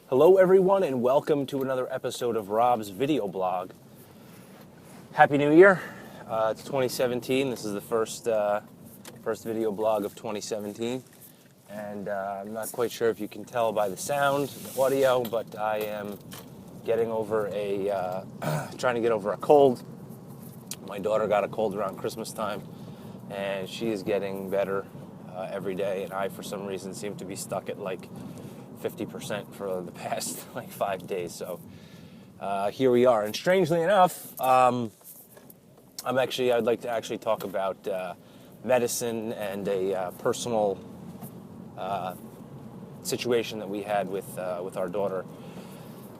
Hello everyone and welcome to another episode of Rob's video blog. Happy New Year. It's 2017. This is the first video blog of 2017. And I'm not quite sure if you can tell by the sound, the audio, but I am getting over trying to get over a cold. My daughter got a cold around Christmas time and she is getting better every day, and I, for some reason, seem to be stuck at like 50% for the past like 5 days. So here we are. And strangely enough, I'd like to actually talk about medicine and a personal situation that we had with our daughter.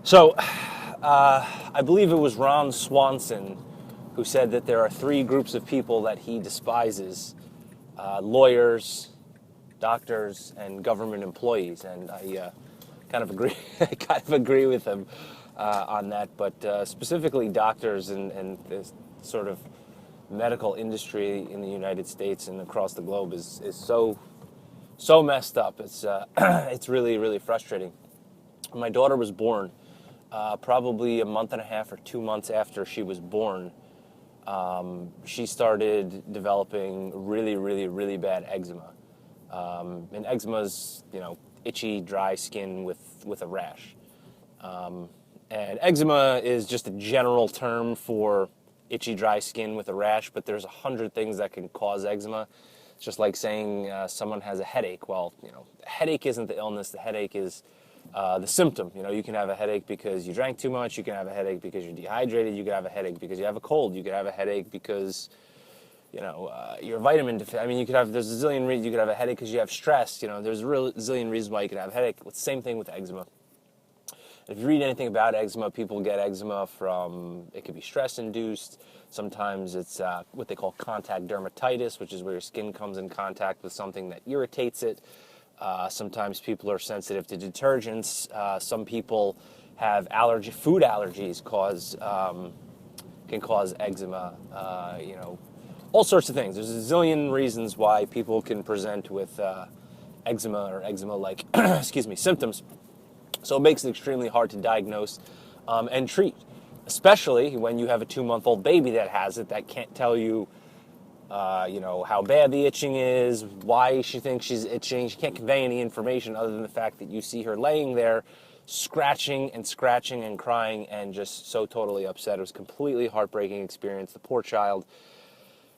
So I believe it was Ron Swanson who said that there are three groups of people that he despises: lawyers, doctors, and government employees. And I kind of agree. I kind of agree with him on that. But specifically, doctors and this sort of medical industry in the United States and across the globe is so messed up. It's really, really frustrating. My daughter was born probably a month and a half or 2 months after she was born. She started developing really, really, really bad eczema. And eczema is, itchy, dry skin with a rash. And eczema is just a general term for itchy, dry skin with a rash, but there's 100 things that can cause eczema. It's just like saying someone has a headache. Well, the headache isn't the illness. The headache is the symptom. You can have a headache because you drank too much. You can have a headache because you're dehydrated. You can have a headache because you have a cold. You can have a headache because you're vitamin deficient. I mean, there's a zillion reasons you could have a headache because you have stress. There's a zillion reasons why you could have a headache. It's the same thing with eczema. If you read anything about eczema, people get eczema from, it could be stress-induced. Sometimes it's what they call contact dermatitis, which is where your skin comes in contact with something that irritates it. Sometimes people are sensitive to detergents. Some people have food allergies can cause eczema. All sorts of things. There's a zillion reasons why people can present with eczema or eczema-like symptoms. So it makes it extremely hard to diagnose and treat, especially when you have a 2-month-old baby that has it, that can't tell you, how bad the itching is, why she thinks she's itching. She can't convey any information other than the fact that you see her laying there scratching and crying and just so totally upset. It was a completely heartbreaking experience. The poor child.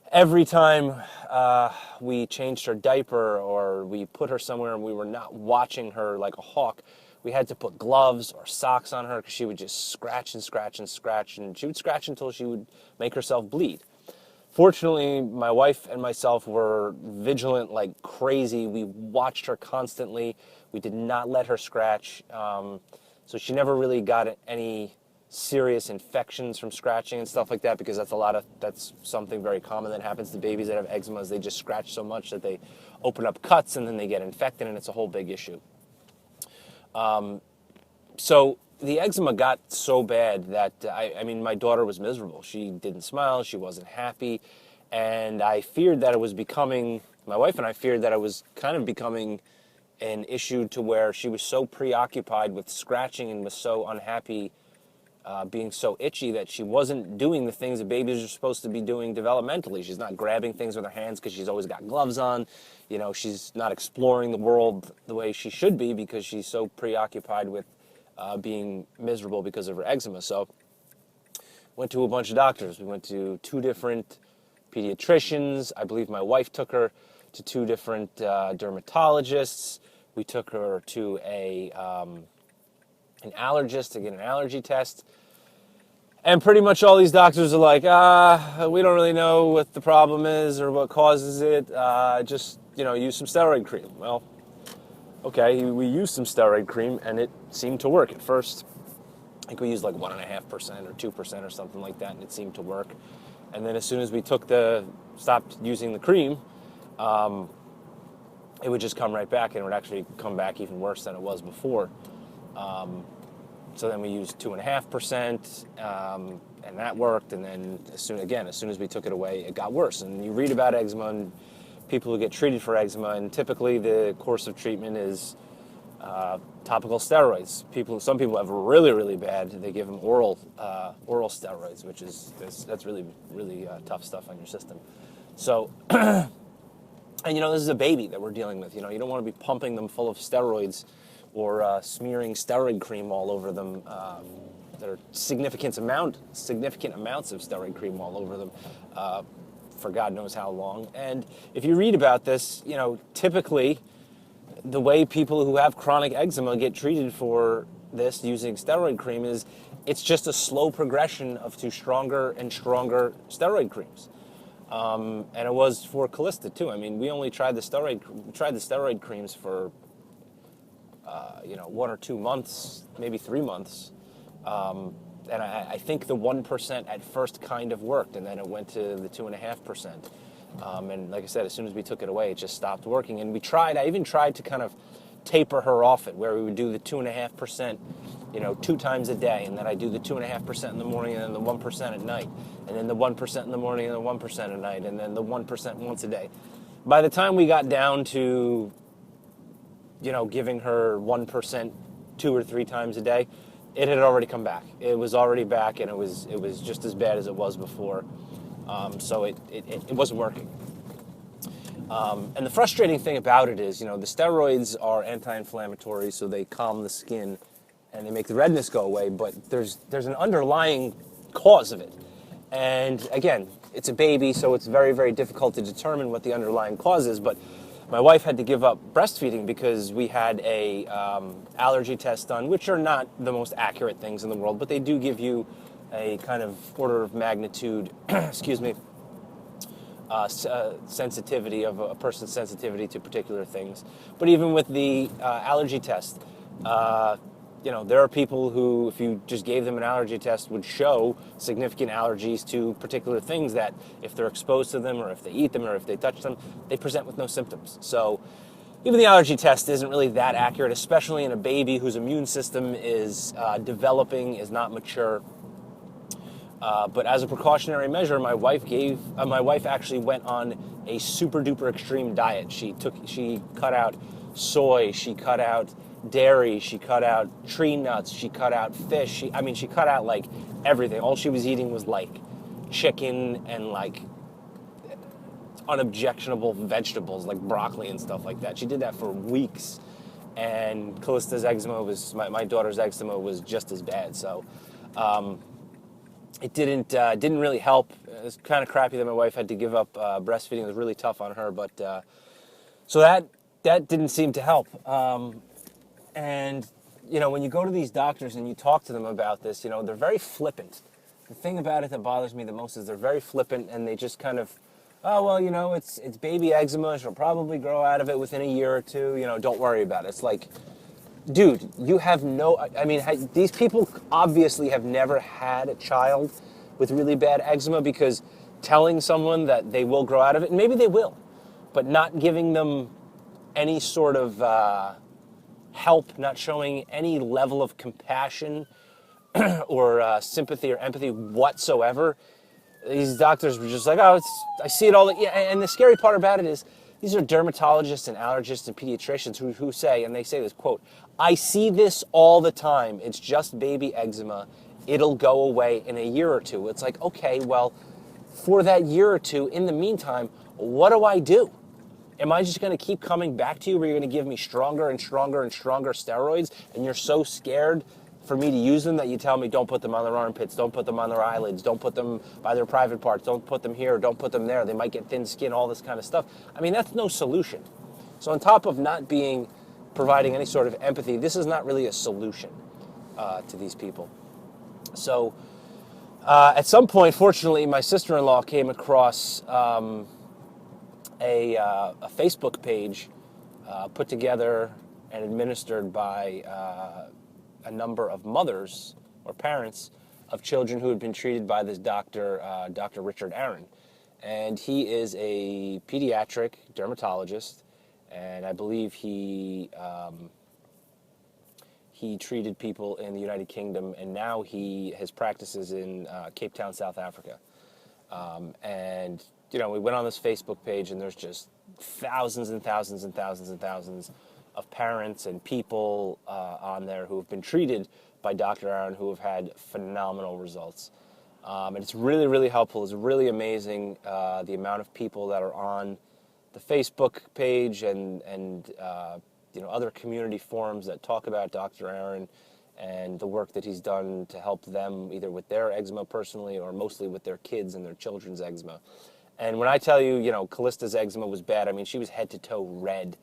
Every time we changed her diaper or we put her somewhere and we were not watching her like a hawk, we had to put gloves or socks on her because she would just scratch, and she would scratch until she would make herself bleed. Fortunately, my wife and myself were vigilant like crazy. We watched her constantly. We did not let her scratch. So she never really got any serious infections from scratching and stuff like that, because that's something very common that happens to babies that have eczema, is they just scratch so much that they open up cuts and then they get infected, and it's a whole big issue. So the eczema got so bad that, my daughter was miserable. She didn't smile, she wasn't happy, and I feared that it was my wife and I feared that it was kind of becoming an issue to where she was so preoccupied with scratching and was so unhappy being so itchy that she wasn't doing the things that babies are supposed to be doing developmentally. She's not grabbing things with her hands because she's always got gloves on. She's not exploring the world the way she should be because she's so preoccupied with being miserable because of her eczema. So went to a bunch of doctors. We went to 2 different pediatricians. I believe my wife took her to 2 different dermatologists. We took her to an allergist to get an allergy test. And pretty much all these doctors are like, we don't really know what the problem is or what causes it. Just, use some steroid cream. Well, okay, we used some steroid cream and it seemed to work at first. I think we used like 1.5% or 2% or something like that, and it seemed to work. And then as soon as we stopped using the cream, it would just come right back, and it would actually come back even worse than it was before. So then we used 2.5%, and that worked. And then as soon as we took it away, it got worse. And you read about eczema and people who get treated for eczema, and typically the course of treatment is Topical steroids. Some people have really, really bad. They give them oral steroids, which that's really, really tough stuff on your system. So, and this is a baby that we're dealing with. You don't want to be pumping them full of steroids or smearing steroid cream all over them. There are significant amounts of steroid cream all over them for God knows how long. And if you read about this, typically the way people who have chronic eczema get treated for this using steroid cream is it's just a slow progression to stronger and stronger steroid creams. And it was for Callista too. I mean, we only tried the steroid creams for 1 or 2 months, maybe 3 months. And I think the 1% at first kind of worked, and then it went to the 2.5%. And like I said, as soon as we took it away, it just stopped working. And I even tried to kind of taper her off it, where we would do the 2.5%, 2 times a day, and then I do the 2.5% in the morning, and then the 1% at night, and then the 1% in the morning, and the 1% at night, and then the 1% once a day. By the time we got down to, giving her 1% 2 or 3 times a day, it had already come back. It was already back, and it was just as bad as it was before. So it wasn't working. And the frustrating thing about it is, the steroids are anti-inflammatory, so they calm the skin and they make the redness go away, but there's an underlying cause of it. And again, it's a baby, so it's very, very difficult to determine what the underlying cause is, but my wife had to give up breastfeeding because we had a allergy test done, which are not the most accurate things in the world, but they do give you a kind of order of magnitude, sensitivity of a person's sensitivity to particular things. But even with the allergy test, there are people who, if you just gave them an allergy test, would show significant allergies to particular things that if they're exposed to them or if they eat them or if they touch them, they present with no symptoms. So even the allergy test isn't really that accurate, especially in a baby whose immune system is developing, is not mature. But as a precautionary measure, my wife actually went on a super duper extreme diet. She cut out soy, she cut out dairy, she cut out tree nuts, she cut out fish. She cut out like everything. All she was eating was like chicken and like unobjectionable vegetables like broccoli and stuff like that. She did that for weeks, and Callista's eczema my daughter's eczema was just as bad. So it didn't really help. It was kind of crappy that my wife had to give up breastfeeding. It was really tough on her, but so that didn't seem to help. And when you go to these doctors and you talk to them about this, they're very flippant. The thing about it that bothers me the most is they're very flippant, and they just kind of, oh well, it's baby eczema. She'll probably grow out of it within a year or two. Don't worry about it. It's like, dude, you have these people obviously have never had a child with really bad eczema, because telling someone that they will grow out of it, and maybe they will, but not giving them any sort of help, not showing any level of compassion or sympathy or empathy whatsoever. These doctors were just like, oh, I see it all. Yeah, and the scary part about it is these are dermatologists and allergists and pediatricians who say, and they say this, quote, I see this all the time. It's just baby eczema. It'll go away in a year or two. It's like, okay, well, for that year or two, in the meantime, what do I do? Am I just going to keep coming back to you where you're going to give me stronger and stronger and stronger steroids, and you're so scared for me to use them that you tell me don't put them on their armpits, don't put them on their eyelids, don't put them by their private parts, don't put them here, don't put them there, they might get thin skin, all this kind of stuff. I mean, that's no solution. So on top of not providing any sort of empathy, this is not really a solution to these people. So at some point, fortunately, my sister-in-law came across a Facebook page put together and administered by a number of mothers or parents of children who had been treated by this doctor, Dr. Richard Aron. And he is a pediatric dermatologist, and I believe he treated people in the United Kingdom, and now his practices in Cape Town, South Africa. And we went on this Facebook page, and there's just thousands and thousands and thousands and thousands of parents and people on there who have been treated by Dr. Aron who have had phenomenal results. And it's really, really helpful. It's really amazing the amount of people that are on the Facebook page and other community forums that talk about Dr. Aron and the work that he's done to help them either with their eczema personally or mostly with their kids and their children's eczema. And when I tell you, Callista's eczema was bad, I mean, she was head to toe red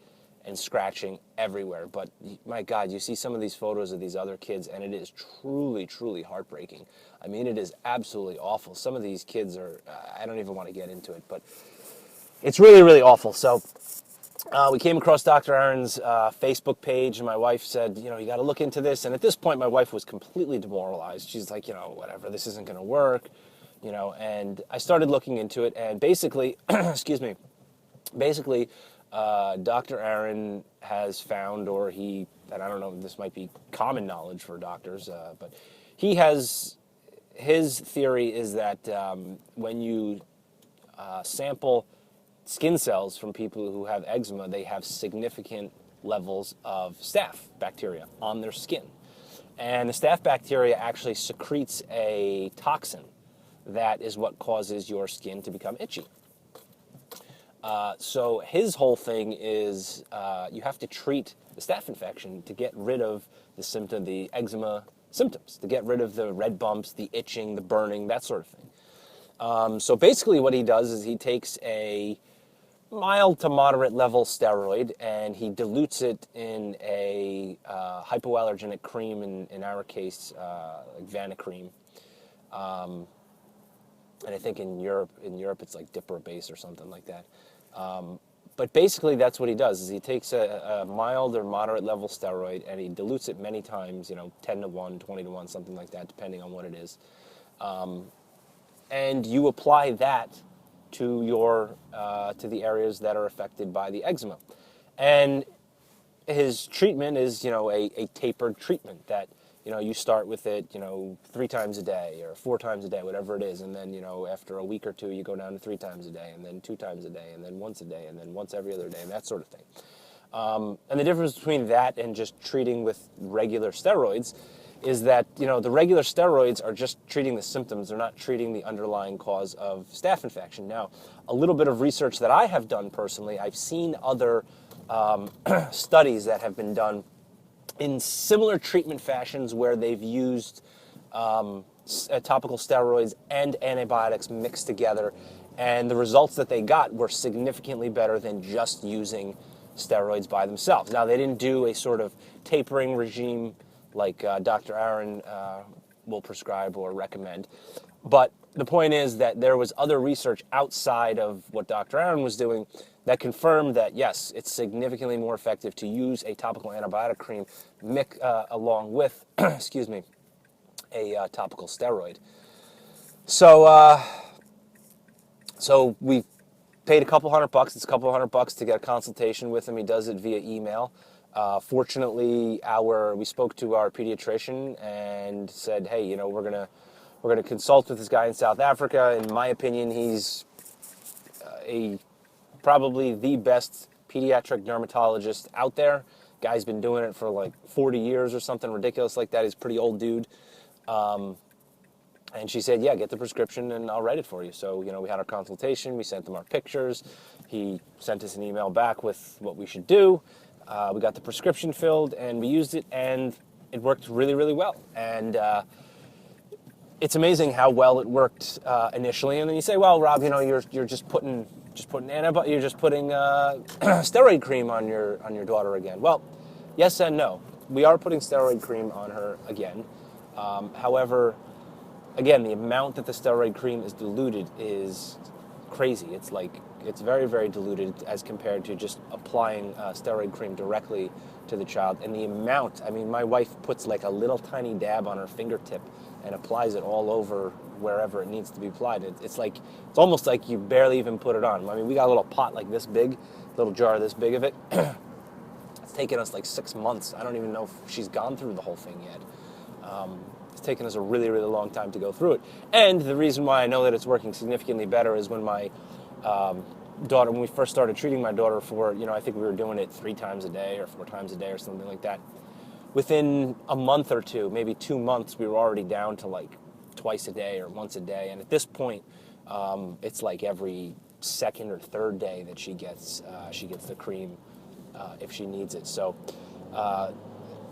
and scratching everywhere. But my God, you see some of these photos of these other kids, and it is truly, truly heartbreaking. I mean, it is absolutely awful. Some of these kids are, I don't even want to get into it, but it's really, really awful. So we came across Dr. Aron's Facebook page, and my wife said, you got to look into this. And at this point, my wife was completely demoralized. She's like, whatever, this isn't going to work. And I started looking into it, and basically, Dr. Aron has found, and I don't know, this might be common knowledge for doctors, but his theory is that when you sample skin cells from people who have eczema, they have significant levels of staph bacteria on their skin. And the staph bacteria actually secretes a toxin that is what causes your skin to become itchy. So his whole thing is you have to treat the staph infection to get rid of the eczema symptoms, to get rid of the red bumps, the itching, the burning, that sort of thing. So basically what he does is he takes a mild to moderate level steroid and he dilutes it in a hypoallergenic cream, in our case, like Vanicream. And I think in Europe it's like Diprobase or something like that. But basically that's what he does, is he takes a mild or moderate level steroid and he dilutes it many times, 10 to 1, 20 to 1, something like that, depending on what it is. And you apply that to to the areas that are affected by the eczema. And his treatment is, a tapered treatment that, you start with it, 3 times a day or 4 times a day, whatever it is. And then, after a week or two, you go down to 3 times a day, and then 2 times a day, and then once a day, and then once every other day, and that sort of thing. And the difference between that and just treating with regular steroids is that, the regular steroids are just treating the symptoms. They're not treating the underlying cause of staph infection. Now, a little bit of research that I have done personally, I've seen other studies that have been done in similar treatment fashions where they've used topical steroids and antibiotics mixed together, and the results that they got were significantly better than just using steroids by themselves. Now, they didn't do a sort of tapering regime like Dr. Aron will prescribe or recommend, but the point is that there was other research outside of what Dr. Aron was doing that confirmed that, yes, it's significantly more effective to use a topical antibiotic cream along with, a topical steroid. So, so we paid a couple $100. It's a couple $100 to get a consultation with him. He does it via email. Fortunately, we spoke to our pediatrician and said, hey, we're gonna consult with this guy in South Africa. In my opinion, he's probably the best pediatric dermatologist out there. Guy's been doing it for like 40 years or something ridiculous like that. He's a pretty old dude. And she said, yeah, get the prescription and I'll write it for you. So, we had our consultation. We sent him our pictures. He sent us an email back with what we should do. We got the prescription filled and we used it, and it worked really, really well. And it's amazing how well it worked initially. And then you say, well, Rob, you're just putting steroid cream on your daughter again. Well, yes and no. We are putting steroid cream on her again. However, again, the amount that the steroid cream is diluted is crazy. It's very, very diluted as compared to just applying steroid cream directly to the child. And the amount, my wife puts like a little tiny dab on her fingertip and applies it all over wherever it needs to be applied. It's almost like you barely even put it on. We got a little pot like this big, little jar this big of it. It's taken us like 6 months. I don't even know if she's gone through the whole thing yet. It's taken us a really, really long time to go through it. And the reason why I know that it's working significantly better is when my daughter, when we first started treating my daughter for, I think we were doing it 3 times a day or 4 times a day or something like that. Within a month or two, maybe 2 months, we were already down to like twice a day or once a day. And at this point, it's like every second or third day that she gets the cream if she needs it. So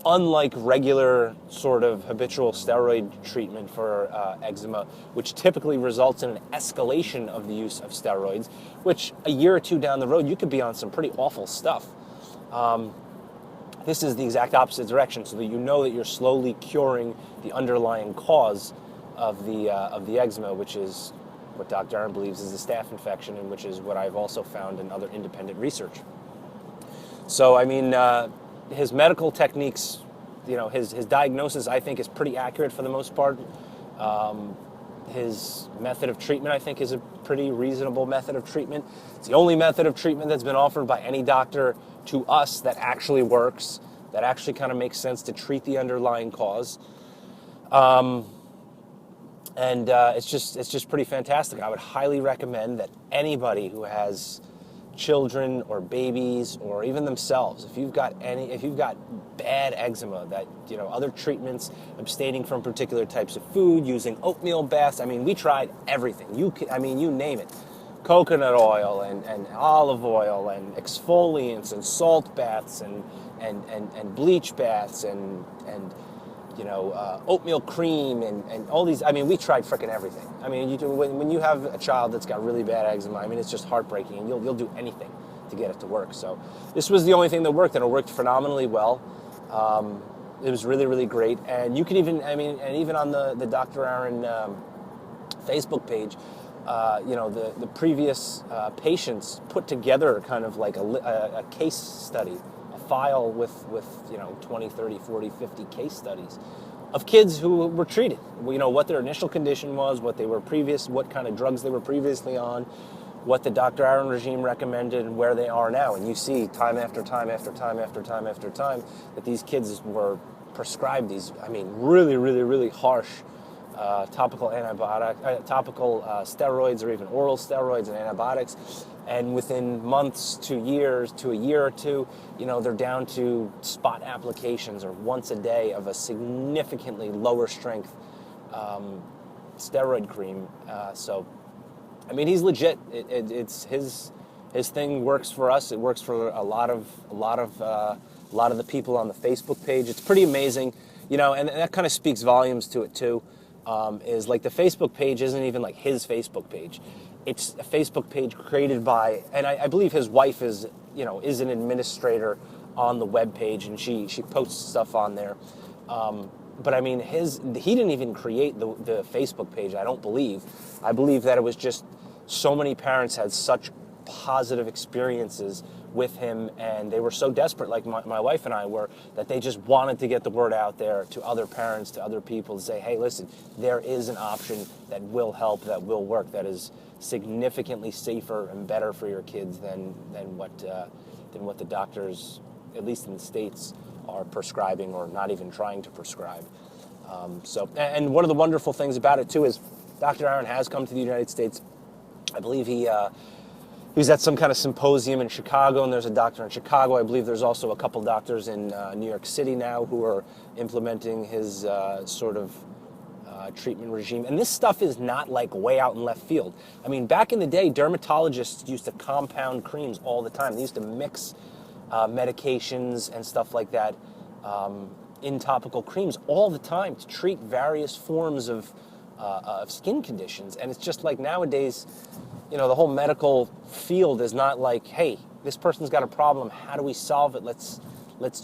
unlike regular sort of habitual steroid treatment for eczema, which typically results in an escalation of the use of steroids, which a year or two down the road, you could be on some pretty awful stuff. This is the exact opposite direction, so that you know that you're slowly curing the underlying cause of the eczema, which is what Dr. Aron believes is a staph infection, and which is what I've also found in other independent research. So, I mean, his medical techniques, his diagnosis, I think, is pretty accurate for the most part. His method of treatment, I think, is a pretty reasonable method of treatment. It's the only method of treatment that's been offered by any doctor to us that actually works, that actually kind of makes sense to treat the underlying cause. And it's just pretty fantastic. I would highly recommend that anybody who has children or babies or even themselves, if you've got bad eczema, that other treatments, abstaining from particular types of food, using oatmeal baths. I mean, we tried everything. You name it. Coconut oil and olive oil and exfoliants and salt baths and bleach baths and oatmeal cream and all these. I mean, we tried freaking everything. I mean, when you have a child that's got really bad eczema, I mean, it's just heartbreaking, and you'll do anything to get it to work. So this was the only thing that worked, and it worked phenomenally well. It was really, really great. And you can even, even on the Dr. Aron Facebook page, the previous patients put together kind of like a case study, a file with 20, 30, 40, 50 case studies of kids who were treated. What their initial condition was, what kind of drugs they were previously on, what the Dr. Aron regime recommended, and where they are now. And you see time after time after time after time after time that these kids were prescribed these, really, really, really harsh topical steroids, or even oral steroids and antibiotics, and within months to years to a year or two, they're down to spot applications or once a day of a significantly lower strength steroid cream. So, he's legit. It's his thing works for us. It works for a lot of the people on the Facebook page. It's pretty amazing, and that kind of speaks volumes to it too. Is like the Facebook page isn't even like his Facebook page. It's a Facebook page created by, and I believe his wife is an administrator on the web page, and she posts stuff on there. But he didn't even create the Facebook page, I don't believe. I believe that it was just so many parents had such positive experiences with him, and they were so desperate, like my wife and I were, that they just wanted to get the word out there to other parents, to other people, to say, hey, listen, there is an option that will help, that will work, that is significantly safer and better for your kids than what the doctors, at least in the States, are prescribing or not even trying to prescribe. And one of the wonderful things about it too is Dr. Aron has come to the United States. I believe he was at some kind of symposium in Chicago, and there's a doctor in Chicago. I believe there's also a couple doctors in New York City now who are implementing his sort of treatment regime. And this stuff is not like way out in left field. Back in the day, dermatologists used to compound creams all the time. They used to mix medications and stuff like that in topical creams all the time to treat various forms of skin conditions. And it's just like nowadays, the whole medical field is not like, hey, this person's got a problem, how do we solve it? Let's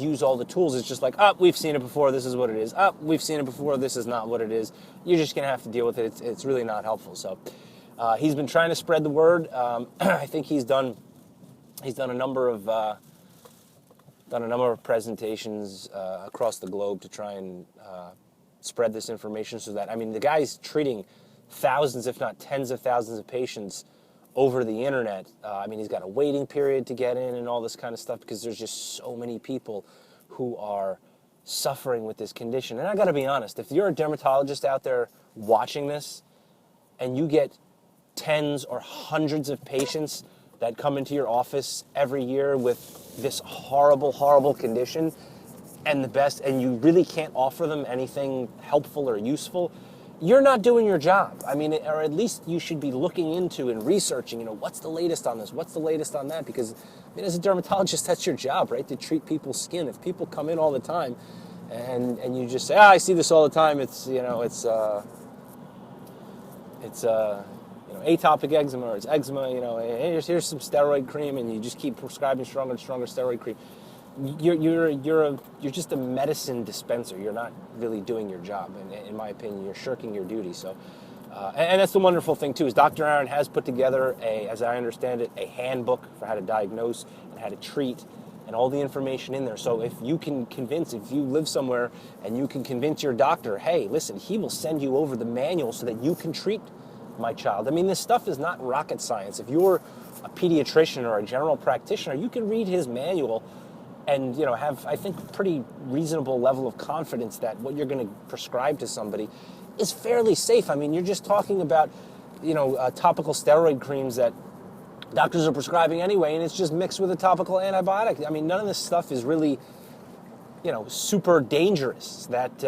use all the tools. It's just like, we've seen it before, this is what it is. We've seen it before, this is not what it is. You're just going to have to deal with it. It's really not helpful. So he's been trying to spread the word. I think he's done a number of presentations across the globe to try and spread this information, so that, the guy's treating thousands, if not tens of thousands of patients over the internet. He's got a waiting period to get in and all this kind of stuff, because there's just so many people who are suffering with this condition. And I got to be honest, if you're a dermatologist out there watching this and you get tens or hundreds of patients that come into your office every year with this horrible, horrible condition, and you really can't offer them anything helpful or useful, you're not doing your job. I mean, or at least you should be looking into and researching, what's the latest on this? What's the latest on that? Because, as a dermatologist, that's your job, right? To treat people's skin. If people come in all the time and you just say, I see this all the time, it's atopic eczema, or it's eczema, here's some steroid cream, and you just keep prescribing stronger and stronger steroid cream. You're just a medicine dispenser. You're not really doing your job, and in my opinion, you're shirking your duty. So, and that's the wonderful thing too, is Dr. Aron has put together as I understand it, a handbook for how to diagnose and how to treat, and all the information in there. So if you live somewhere and you can convince your doctor, hey, listen, he will send you over the manual so that you can treat my child. I mean, this stuff is not rocket science. If you're a pediatrician or a general practitioner, you can read his manual and have, I think, a pretty reasonable level of confidence that what you're going to prescribe to somebody is fairly safe. I mean, you're just talking about topical steroid creams that doctors are prescribing anyway, and it's just mixed with a topical antibiotic. I mean, none of this stuff is really super dangerous. That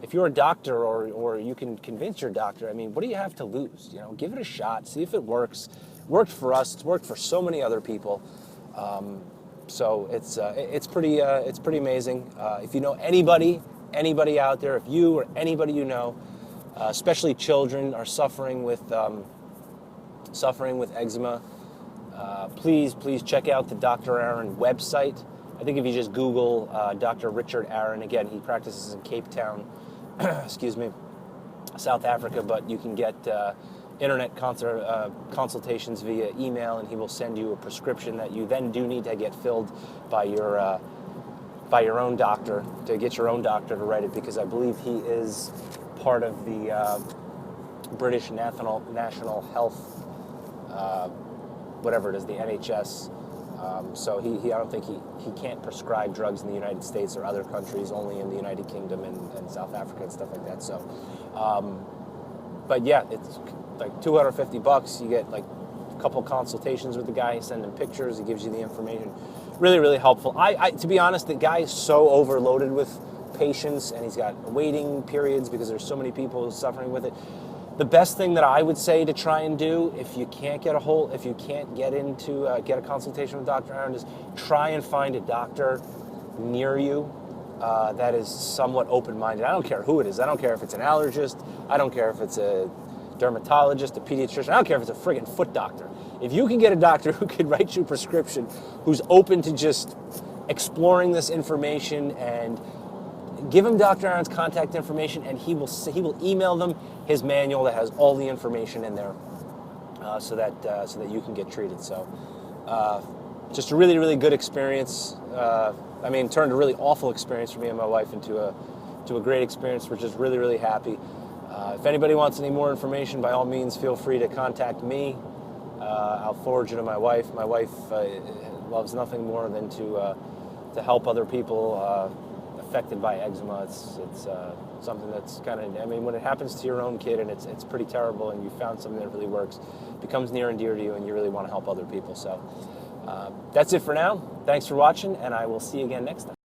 if you're a doctor or you can convince your doctor, I mean, what do you have to lose? Give it a shot, see if it works. Worked for us. It's worked for so many other people. So it's pretty amazing. If you know anybody out there, if you or anybody especially children, are suffering with eczema, please check out the Dr. Aron website. I think if you just Google Dr. Richard Aron, again, he practices in Cape Town, excuse me, South Africa, but you can get internet consultations via email, and he will send you a prescription that you then do need to get filled by your own doctor, to get your own doctor to write it, because I believe he is part of the British National Health, whatever it is, the NHS. So I don't think he can't prescribe drugs in the United States or other countries, only in the United Kingdom and South Africa and stuff like that. So, but yeah, it's like $250. You get like a couple consultations with the guy. Send him pictures. He gives you the information. Really, really helpful. I to be honest, the guy is so overloaded with patients, and he's got waiting periods because there's so many people suffering with it. The best thing that I would say to try and do, if you can't get a consultation with Dr. Aron, is try and find a doctor near you that is somewhat open-minded. I don't care who it is. I don't care if it's an allergist. I don't care if it's a dermatologist, a pediatrician. I don't care if it's a friggin' foot doctor. If you can get a doctor who can write you a prescription, who's open to just exploring this information, and give him Dr. Aron's contact information, and he will email them his manual that has all the information in there, so that you can get treated. So, just a really, really good experience. Turned a really awful experience for me and my wife into a great experience. We're just really, really happy. If anybody wants any more information, by all means, feel free to contact me. I'll forward you to my wife. My wife loves nothing more than to help other people affected by eczema. It's something that's kind of, when it happens to your own kid and it's pretty terrible, and you found something that really works, it becomes near and dear to you, and you really want to help other people. So that's it for now. Thanks for watching, and I will see you again next time.